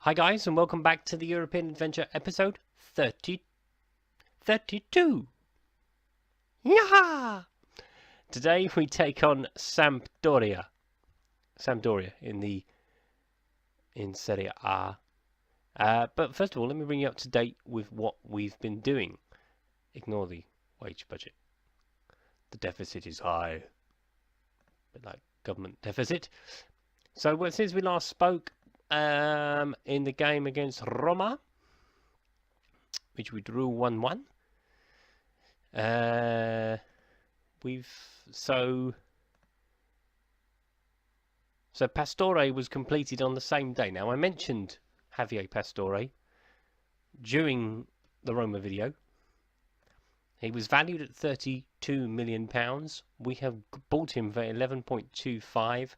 Hi guys, and welcome back to the European Adventure episode 32. Yaha! Today we take on Sampdoria in Serie A. But first of all, let me bring you up to date with what we've been doing. Ignore the wage budget. The deficit is high. A bit like government deficit. So since we last spoke, in the game against Roma, which we drew 1-1. So Pastore was completed on the same day. Now I mentioned Javier Pastore during the Roma video. He was valued at £32 million. We have bought him for 11.25,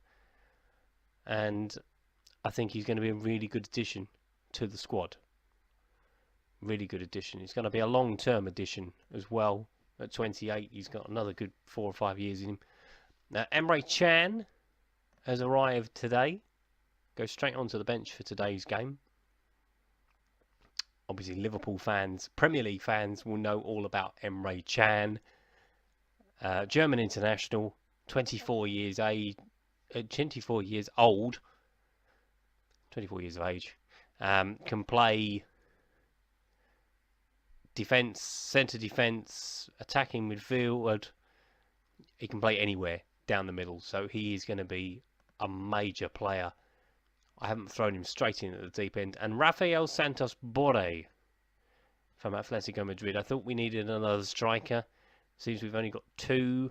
and I think he's going to be a really good addition to the squad. Really good addition. He's going to be a long-term addition as well. At 28, he's got another good 4 or 5 years in him. Now, Emre Can has arrived today. Goes straight onto the bench for today's game. Obviously, Liverpool fans, Premier League fans will know all about Emre Can. German international, 24 years old. 24 years of age, can play defence, centre defence, attacking midfield. He can play anywhere down the middle, so he is going to be a major player. I haven't thrown him straight in at the deep end. And Rafael Santos Borré from Atletico Madrid. I thought we needed another striker. Seems we've only got 2.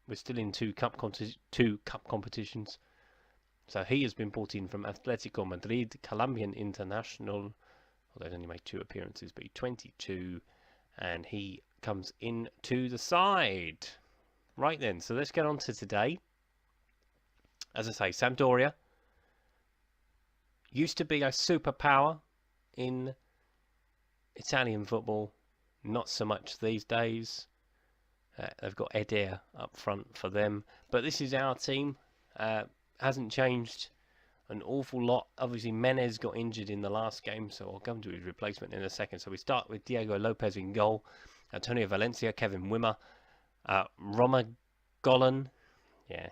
We're still in two cup competitions. So he has been brought in from Atletico Madrid, Colombian international. Although he's only made 2 appearances, but he's 22. And he comes in to the side. Right then, so let's get on to today. As I say, Sampdoria used to be a superpower in Italian football. Not so much these days. They've got Eder up front for them. But this is our team. Hasn't changed an awful lot. Obviously, Menez got injured in the last game, so I'll come to his replacement in a second. So we start with Diego Lopez in goal. Antonio Valencia, Kevin Wimmer, Roma Golan. Yeah.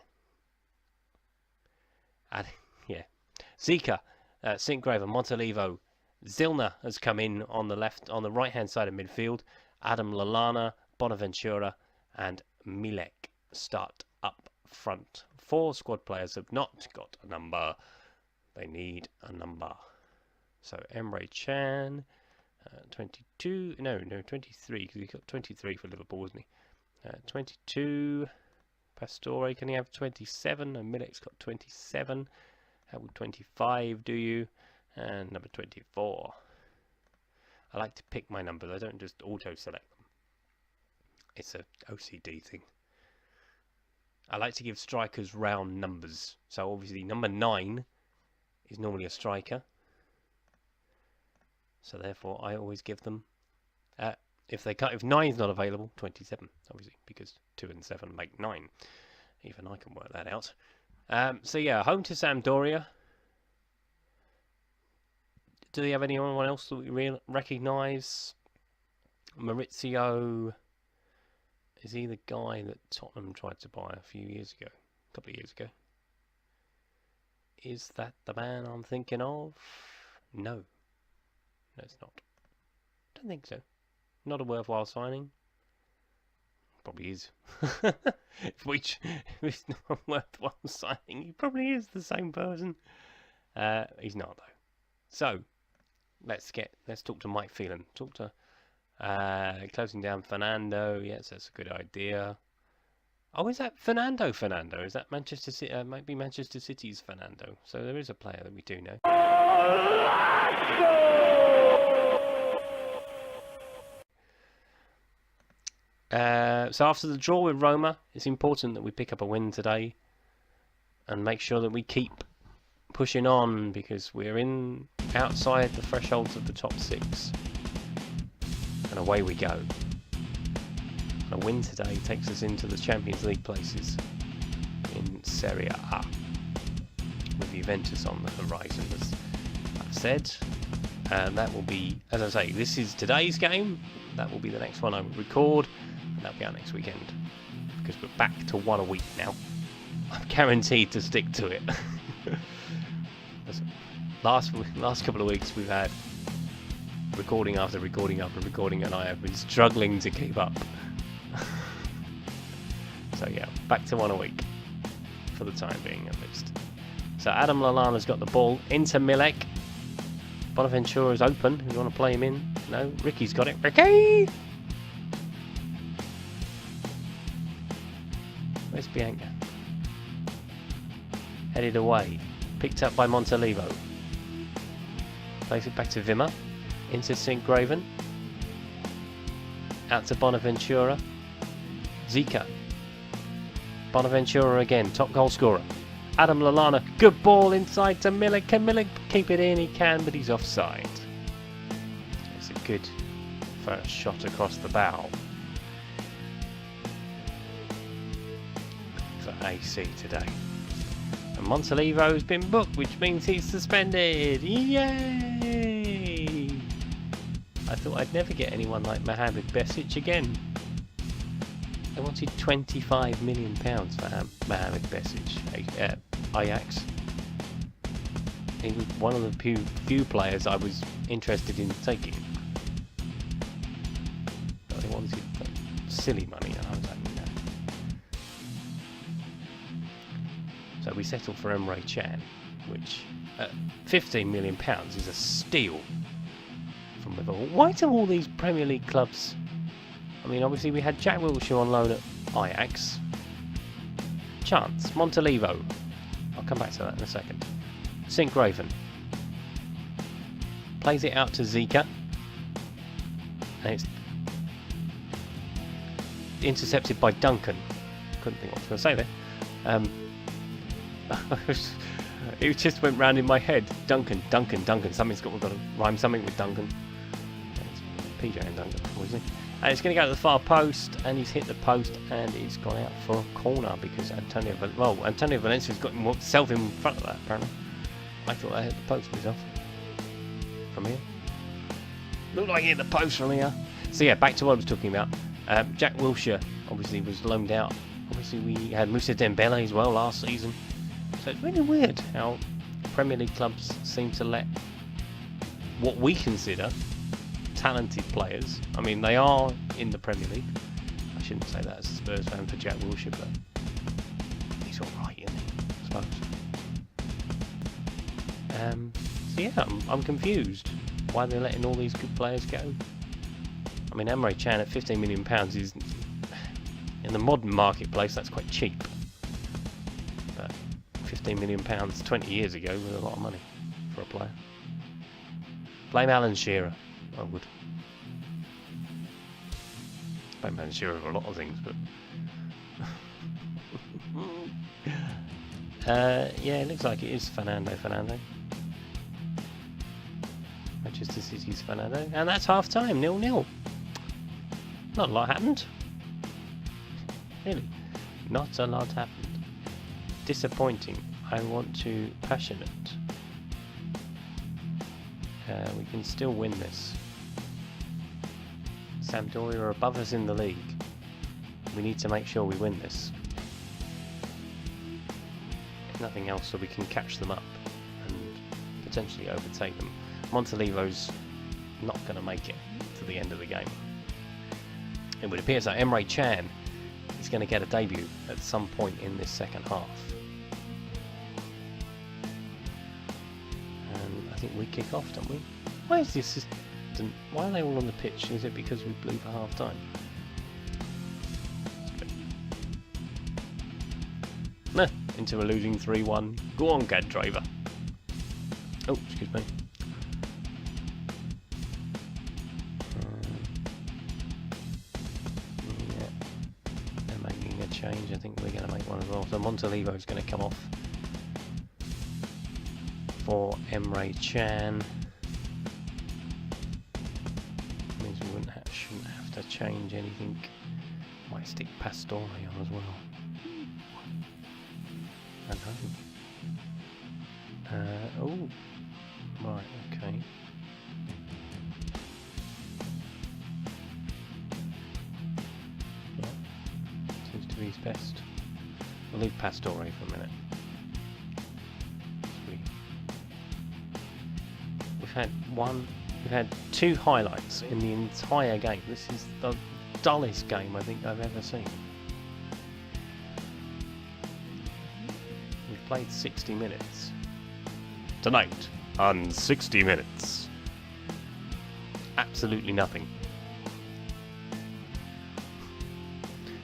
Zika, Sinkgraver, Montalivo. Zilner has come in on the right-hand side of midfield. Adam Lallana, Bonaventura, and Milek start up front. 4 squad players have not got a number. They need a number. So Emre Can, 23, because he got 23 for Liverpool, wasn't he? 22, Pastore, can he have 27? And Milek's got 27. How would 25 do you? And number 24. I like to pick my numbers. I don't just auto-select them. It's a OCD thing. I like to give strikers round numbers. So obviously number 9 is normally a striker. So therefore I always give them, if 9 is not available, 27, obviously, because 2 and 7 make 9. Even I can work that out. So yeah, home to Sampdoria. Do they have anyone else that we recognise? Maurizio. Is he the guy that Tottenham tried to buy a couple of years ago? Is that the man I'm thinking of? No. No, it's not. Don't think so. Not a worthwhile signing. Probably is. Which, if it's not a worthwhile signing, he probably is the same person. He's not, though. So, let's talk to Mike Phelan. Talk to closing down Fernando. Yes, that's a good idea. Oh, is that Fernando? Is that Manchester City? Might be Manchester City's Fernando. So there is a player that we do know. So after the draw with Roma, it's important that we pick up a win today and make sure that we keep pushing on, because we're outside the thresholds of the top 6. And away we go. A win today takes us into the Champions League places in Serie A, with Juventus on the horizon. That's said. That will be, as I say, this is today's game. That will be the next one I will record, and that'll be our next weekend. Because we're back to one a week now. I'm guaranteed to stick to it. Last couple of weeks we've had recording after recording after recording, and I have been struggling to keep up. So yeah, back to one a week for the time being at least. So Adam Lallana's got the ball into Milek. Bonaventura's open. You want to play him in? No, Ricky's got it. Ricky! Where's Bianca? Headed away. Picked up by Montalivo. Plays it back to Wimmer. Into St. Graven. Out to Bonaventura. Zika. Bonaventura again. Top goal scorer. Adam Lallana. Good ball inside to Milik. Can Milik keep it in? He can, but he's offside. It's a good first shot across the bow for AC today. And Montalivo's been booked, which means he's suspended. Yay! I thought I'd never get anyone like Mohamed Besic again. They wanted £25 million for Mohamed Besic, Ajax. He was one of the few players I was interested in taking. But they wanted silly money, and I was like, no. So we settled for Emre Can, which at £15 million is a steal from Liverpool. Why do all these Premier League clubs... I mean, obviously we had Jack Wilshere on loan at Ajax. Chance, Montalivo. I'll come back to that in a second. St. Graven. Plays it out to Zika. And it's intercepted by Duncan. Couldn't think what I was going to say there. It just went round in my head. Duncan. We've got to rhyme something with Duncan. PJ and Duncan, obviously. And it's going to go to the far post, and he's hit the post, and he's gone out for a corner because Antonio Valencia's got himself in front of that, apparently. I thought I hit the post myself. From here. Looked like he hit the post from here. So yeah, back to what I was talking about. Jack Wilshere, obviously, was loaned out. Obviously, we had Moussa Dembele as well last season. So it's really weird how Premier League clubs seem to let what we consider talented players. I mean, they are in the Premier League. I shouldn't say that as a Spurs fan for Jack Wilshere, but he's alright, isn't he? I suppose. So yeah, I'm confused why they're letting all these good players go. I mean, Emre Can at £15 million is, in the modern marketplace, that's quite cheap. But £15 million 20 years ago was a lot of money for a player. Blame Alan Shearer. I would. Blame Alan Shearer for a lot of things, but... yeah, it looks like it is Fernando. Manchester City's Fernando. And that's half time, 0-0. Not a lot happened. Really. Not a lot happened. Disappointing. I want to passionate. We can still win this. Sampdoria are above us in the league. We need to make sure we win this. If nothing else, so we can catch them up and potentially overtake them. Montalivo's not going to make it to the end of the game. It would appear that Emre Can is going to get a debut at some point in this second half. And I think we kick off, don't we? Why is the assistant? Why are they all on the pitch? Is it because we blew for half time? Nah, into a losing 3-1. Go on, Gad Driver. Oh, excuse me. Yeah, they're making a change. I think we're going to make one as well. So Montalivo is going to come off for Emre Can. Means we shouldn't have to change anything. Might stick Pastore on as well. And home. Oh, right, Okay. Yeah. Seems to be his best. We'll leave Pastore for a minute. We've had two highlights in the entire game. This is the dullest game I think I've ever seen. We've played 60 minutes. Tonight on 60 Minutes. Absolutely nothing.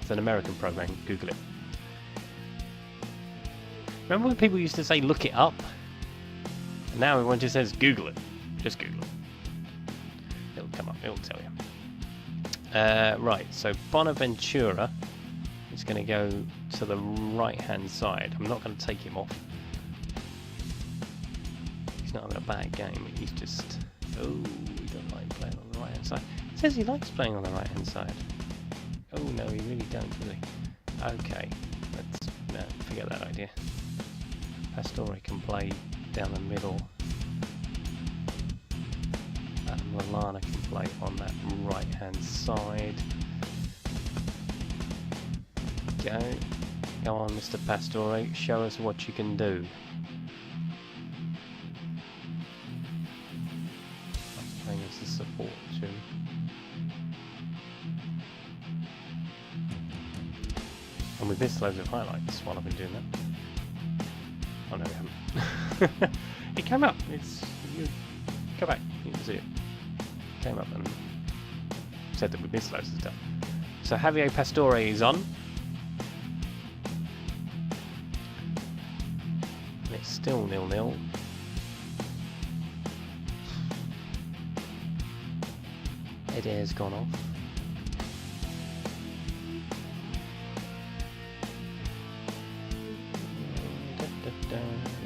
It's an American program, Google it. Remember when people used to say look it up? And now everyone just says Google it. Just Google it. It'll come up, it'll tell you. Right, so Bonaventura is going to go to the right hand side. I'm not going to take him off. He's not having a bad game, he's just... Oh, he doesn't like playing on the right hand side. He says he likes playing on the right hand side. Oh no, he really don't, does he? Okay, let's forget that idea. Pastore can play down the middle. And Milana can play on that right hand side. Go on, Mr. Pastore, show us what you can do. I'm playing as a support too. And we've missed loads of highlights while I've been doing that. Oh no, we haven't. It came up. Go back. You can see it. Came up and said that we missed loads of stuff. So Javier Pastore is on. And it's still 0-0. Eder's gone off.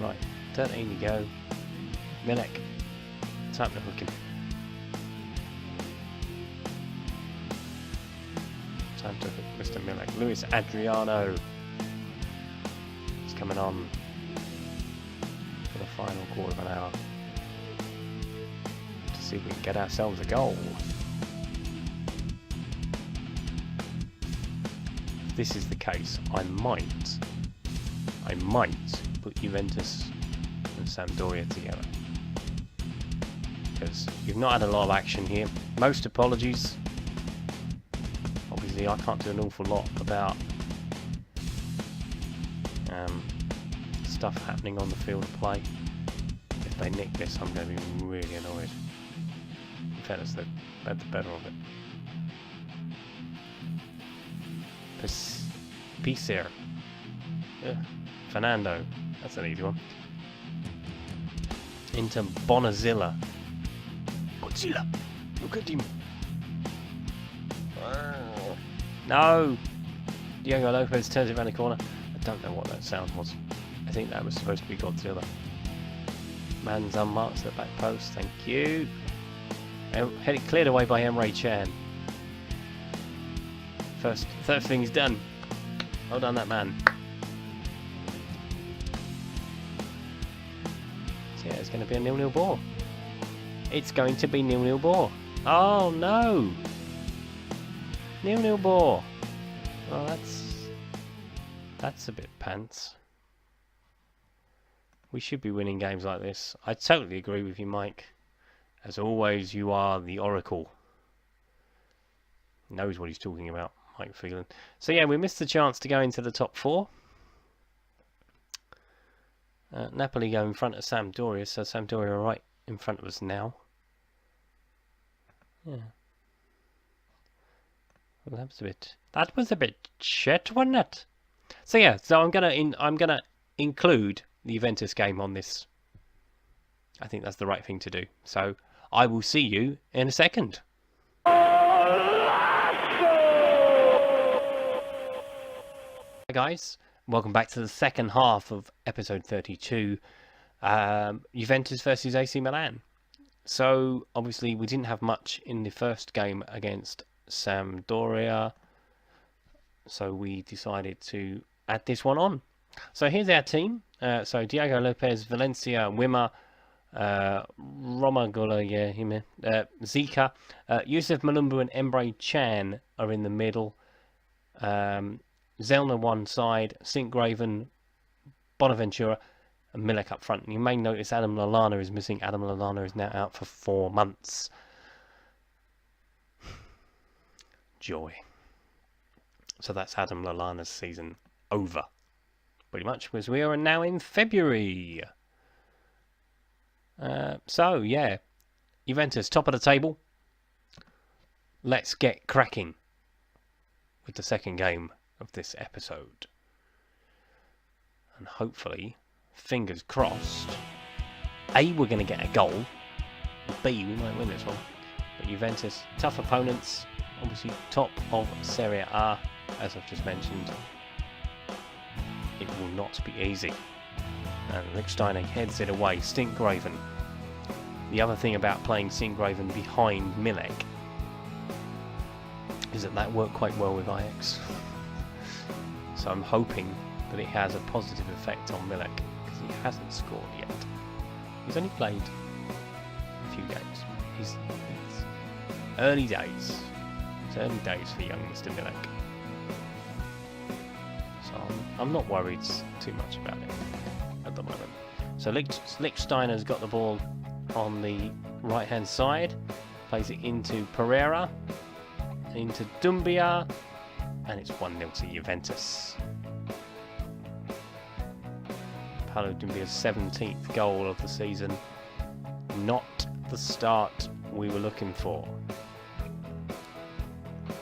Right, 13 to go. Milek. Time to hook him. Time to hook Mr. Milek. Luis Adriano is coming on for the final quarter of an hour to see if we can get ourselves a goal. If this is the case, I might put Juventus and Sampdoria together, because you've not had a lot of action here. Most apologies. Obviously I can't do an awful lot about stuff happening on the field of play. If they nick this, I'm going to be really annoyed. In fairness, they've had the better of it. Picer. Fernando. That's an easy one. Into Bonazilla. Godzilla! Look at him! No! Diego Lopez turns it around the corner. I don't know what that sound was. I think that was supposed to be Godzilla. Man's unmarked at the back post. Thank you. Had it cleared away by Emre Can. First thing's done. Well done, that man. Yeah, it's going to be a 0-0 ball. It's going to be 0-0 ball. Oh no! 0-0 ball. Well, that's a bit pants. We should be winning games like this. I totally agree with you, Mike. As always, you are the oracle. Knows what he's talking about, Mike Phelan. So yeah, we missed the chance to go into the top four. Napoli go in front of Sampdoria, so Sampdoria are right in front of us now. Yeah. Well, that was a bit shit, wasn't it? So yeah, so I'm gonna include the Juventus game on this. I think that's the right thing to do. So I will see you in a second. Hi guys. Welcome back to the second half of episode 32, Juventus versus AC Milan. So, obviously, we didn't have much in the first game against Sampdoria, so we decided to add this one on. So, here's our team. So, Diego Lopez, Valencia, Wimmer, Romagula, yeah, him. Zika, Yusuf Malumbu and Emre Chan are in the middle. Zelna one side, St. Graven, Bonaventura, and Milek up front. And you may notice Adam Lallana is missing. Adam Lallana is now out for 4 months. Joy. So that's Adam Lallana's season over. Pretty much, because we are now in February. So, yeah. Juventus, top of the table. Let's get cracking with the second game of this episode. And hopefully, fingers crossed, A, we're going to get a goal. B, we might win this one. But Juventus, tough opponents. Obviously, top of Serie A, as I've just mentioned. It will not be easy. And Lichtsteiner heads it away. Stinkgraven. The other thing about playing Stinkgraven behind Milek is that worked quite well with Ajax. So I'm hoping that it has a positive effect on Milek, because he hasn't scored yet. He's only played a few games. He's early days. It's early days for young Mr. Milek. So I'm not worried too much about it at the moment. So Lichtsteiner's got the ball on the right hand side, plays it into Pereira, into Dumbia, and it's 1-0 to Juventus. Paulo Dumbia's 17th goal of the season. Not the start we were looking for.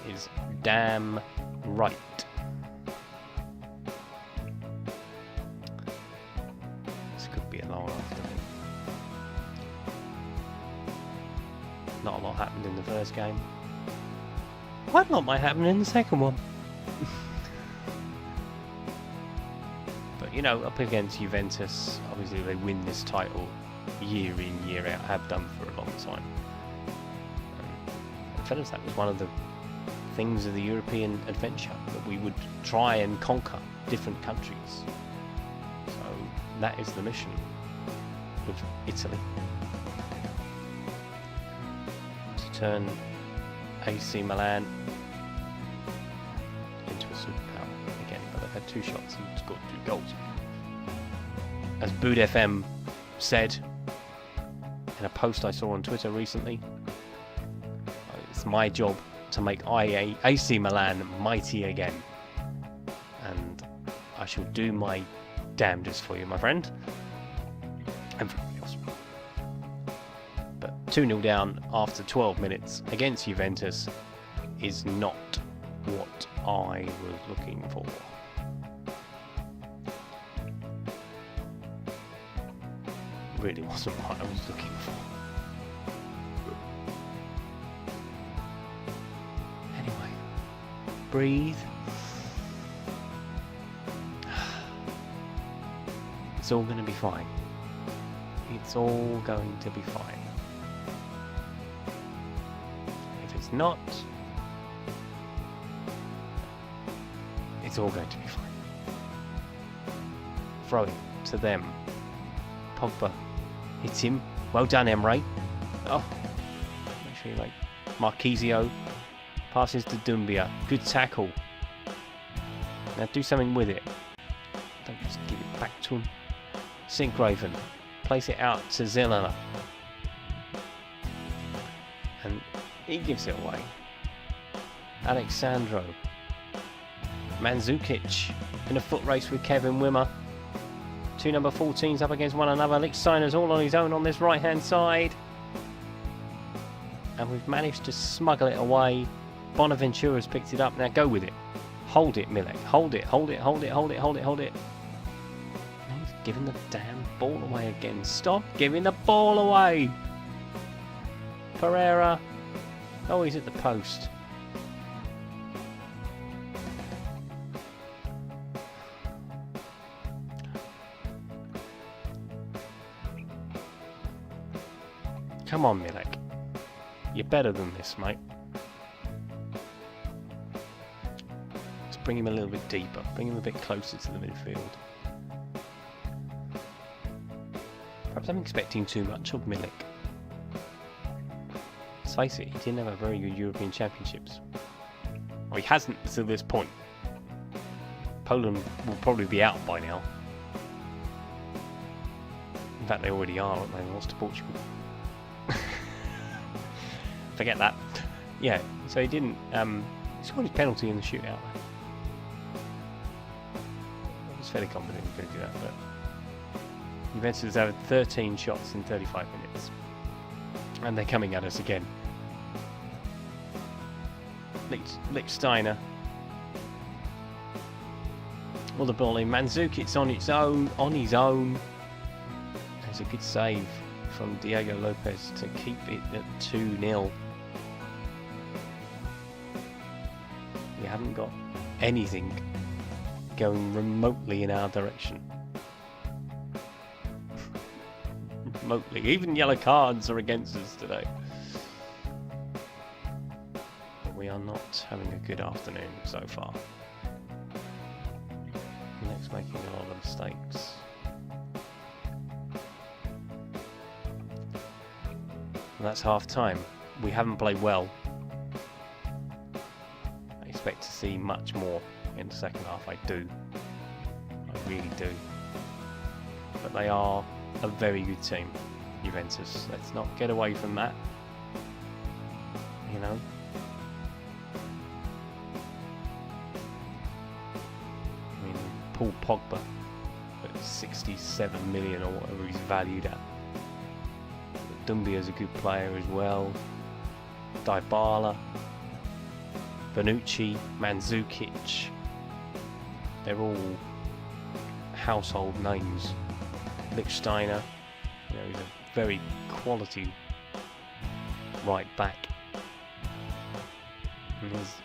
Is damn right. This could be a long afternoon. Not a lot happened in the first game. Quite a lot might happen in the second one. But, you know, up against Juventus, obviously they win this title year in, year out, have done for a long time. And fellas, that was one of the things of the European adventure, that we would try and conquer different countries. So that is the mission with Italy. To turn AC Milan into a superpower again, but they've had 2 shots and scored 2 goals. As Bood FM said in a post I saw on Twitter recently, it's my job to make AC Milan mighty again, and I shall do my damnedest for you, my friend, and for everybody else. But 2-0 down after 12 minutes against Juventus is not what I was looking for. Really wasn't what I was looking for. Anyway, breathe. It's all going to be fine. It's all going to be fine. If it's not, it's all going to be fine. Throw it to them. Pogba hits him. Well done, Emre. Oh, make sure you like Marquisio. Passes to Dumbia. Good tackle. Now do something with it. Don't just give it back to him. Stinkgraven. Place it out to Zelena. And he gives it away. Alexandro. Mandzukic in a foot race with Kevin Wimmer. 2 number 14s up against one another. Lichtsteiner's all on his own on this right hand side. And we've managed to smuggle it away. Bonaventura's picked it up. Now go with it. Hold it, Milek. Hold it, hold it, hold it, hold it, hold it, hold it. He's giving the damn ball away again. Stop giving the ball away. Pereira. Oh, he's at the post. Come on, Milek. You're better than this, mate. Let's bring him a little bit deeper. Bring him a bit closer to the midfield. Perhaps I'm expecting too much of Milik. Let's face it, he didn't have a very good European Championships. Or he hasn't to this point. Poland will probably be out by now. In fact, they already are, aren't they? They lost to Portugal. Forget that. Yeah, so he didn't. He scored his penalty in the shootout. I was fairly confident he could do that, but Juventus has had 13 shots in 35 minutes, and they're coming at us again. Lichtsteiner. Well, the ball in. Mandzukic on its own. On his own. There's a good save from Diego Lopez to keep it at 2-0. We haven't got anything going remotely in our direction. Remotely. Even yellow cards are against us today. But we are not having a good afternoon so far. Next, making a lot of mistakes. And that's half time. We haven't played well. I expect to see much more in the second half. I do. I really do. But they are a very good team, Juventus. Let's not get away from that. You know. I mean, Paul Pogba at 67 million or whatever he's valued at. Dumbia is a good player as well. Dybala, Bonucci, Mandzukic. They're all household names. Lichtsteiner, you know, he's a very quality right back. And he's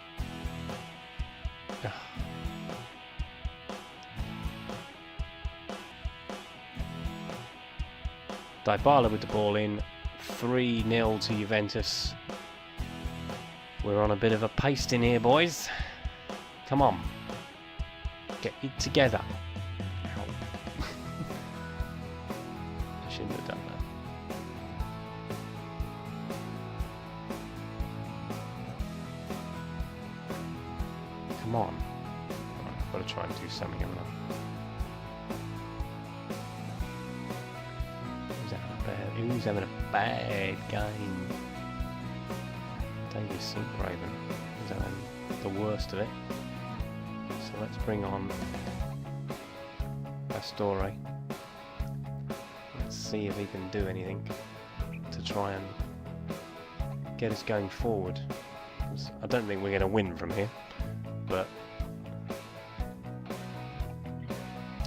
Dybala with the ball in. 3-0 to Juventus. We're on a bit of a pace in here, boys. Come on. Get it together. Ow. I shouldn't have done that. Come on. Right, I've got to try and do something, haven't I? Who's having a bad game? Davis Sinkraven is having the worst of it. So let's bring on Pastore. Let's see if he can do anything to try and get us going forward. I don't think we're going to win from here, but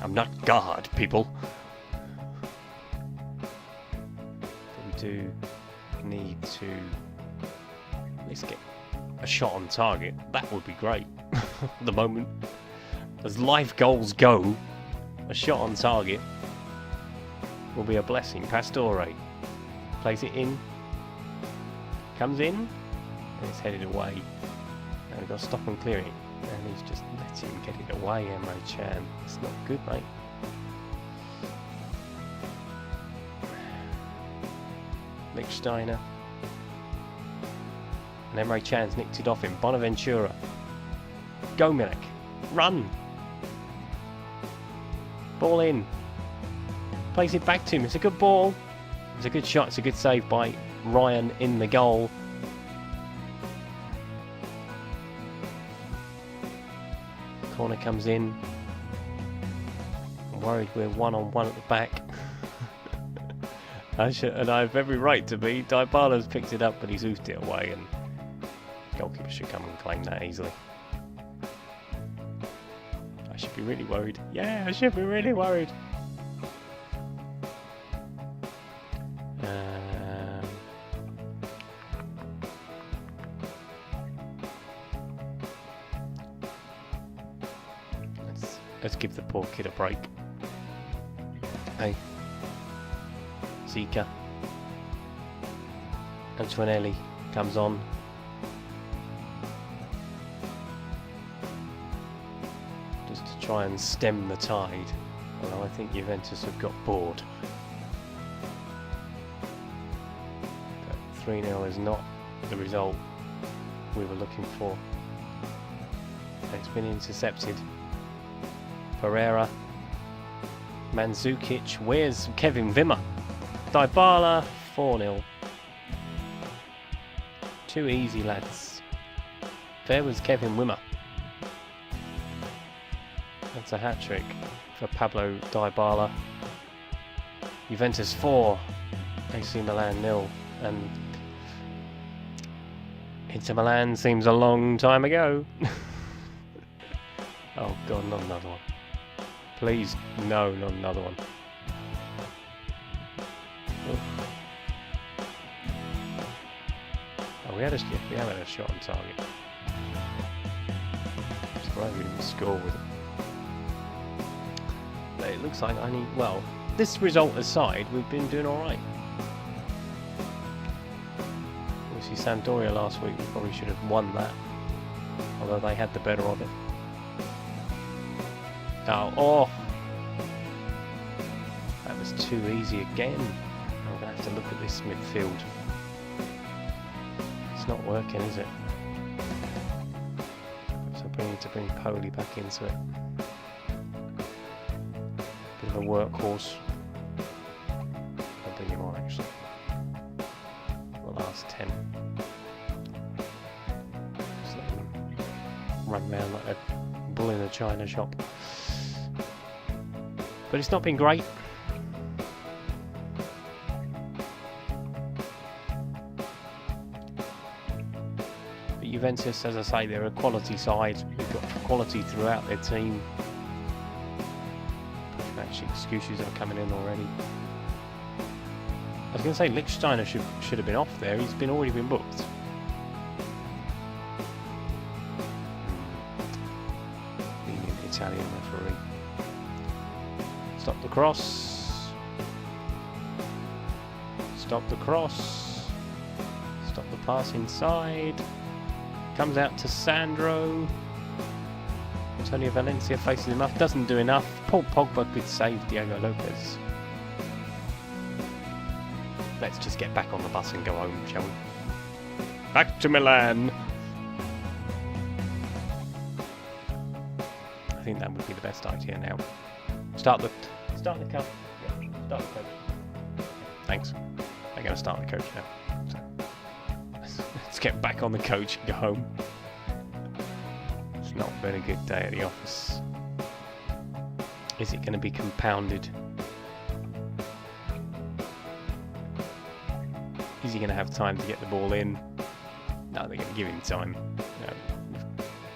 I'm not God, people. Do need to at least get a shot on target. That would be great. At the moment, as life goals go, a shot on target will be a blessing. Pastore plays it in, comes in, and it's headed away. And we've got to stop and clear it. And he's just let him get it away, Emre Can. It's not good, mate. Lichtsteiner. And Emre Can's nicked it off him. Bonaventura. Go Milik. Run! Ball in. Plays it back to him. It's a good ball. It's a good shot. It's a good save by Ryan in the goal. Corner comes in. I'm worried we're one-on-one at the back. And I have every right to be. Dybala's picked it up, but he's oofed it away, and goalkeeper should come and claim that easily. I should be really worried. Yeah, I should be really worried. Let's give the poor kid a break. Hey. Zika. Antoinelli comes on. Just to try and stem the tide. Although I think Juventus have got bored. 3-0 is not the result we were looking for. It's been intercepted. Pereira. Mandzukic. Where's Kevin Wimmer? Dybala. 4-0. Too easy, lads. There was Kevin Wimmer. That's a hat-trick for Pablo Dybala. Juventus 4. AC Milan 0. And Inter Milan seems a long time ago. Oh god, not another one. Please, no, not another one. Oof. Oh, we have had a shot on target. It's glad we didn't score with it. But it looks like I need, well, this result aside, we've been doing alright. Obviously Sampdoria last week, we probably should have won that. Although they had the better of it. Oh, that was too easy again. I'm going to have to look at this midfield. It's not working, is it? So we need to bring Poli back into it. Bit of a workhorse. I'll bring him on actually. The last 10. Just let him run around like a bull in a china shop. But it's not been great. But Juventus, as I say, they're a quality side. They've got quality throughout their team. Actually, excuses are coming in already. I was going to say Lichtsteiner should have been off there. He's already been booked. Being an Italian referee. Stop the cross. Stop the cross. Stop the pass inside. Comes out to Sandro. Antonio Valencia faces him up. Doesn't do enough. Paul Pogba could save Diego Lopez. Let's just get back on the bus and go home, shall we? Back to Milan. I think that would be the best idea now. Start the cup. Yeah, start the coach. Thanks. They're going to start the coach now. So, let's get back on the coach and go home. It's not been a good day at the office. Is it going to be compounded? Is he going to have time to get the ball in? No, they're going to give him time. No.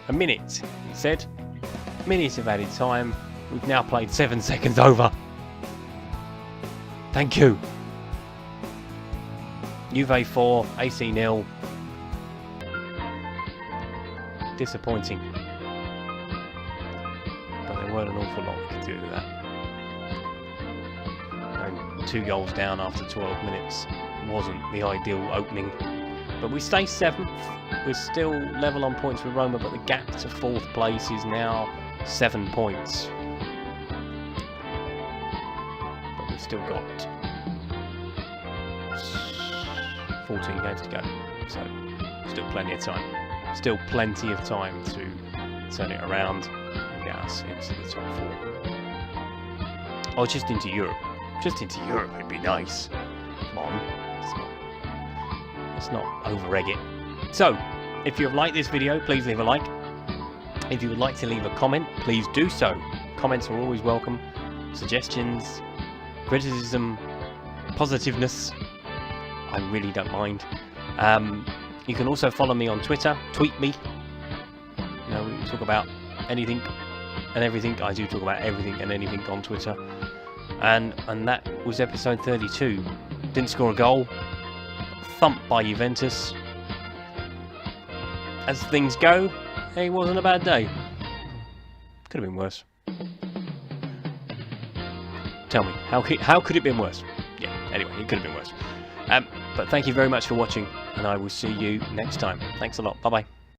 A minute, he said. Minutes of added time. We've now played 7 seconds over. Thank you. Juve 4, AC 0. Disappointing. But there weren't an awful lot we could do with that. And 2 goals down after 12 minutes wasn't the ideal opening. But we stay 7th. We're still level on points with Roma, but the gap to 4th place is now 7 points. But we've still got 14 games to go, so still plenty of time. Still plenty of time to turn it around and get us into the top 4. Oh, just into Europe. Just into Europe would be nice. Come on. Let's not over-egg it. So, if you've liked this video, please leave a like. If you would like to leave a comment, please do so. Comments are always welcome. Suggestions, criticism, positiveness, I really don't mind. You can also follow me on Twitter, tweet me. You know, we can talk about anything and everything. I do talk about everything and anything on Twitter. And that was episode 32. Didn't score a goal. Thumped by Juventus. As things go, it wasn't a bad day. Could have been worse. Tell me, how could it have been worse? Yeah, anyway, it could have been worse. But thank you very much for watching, and I will see you next time. Thanks a lot. Bye-bye.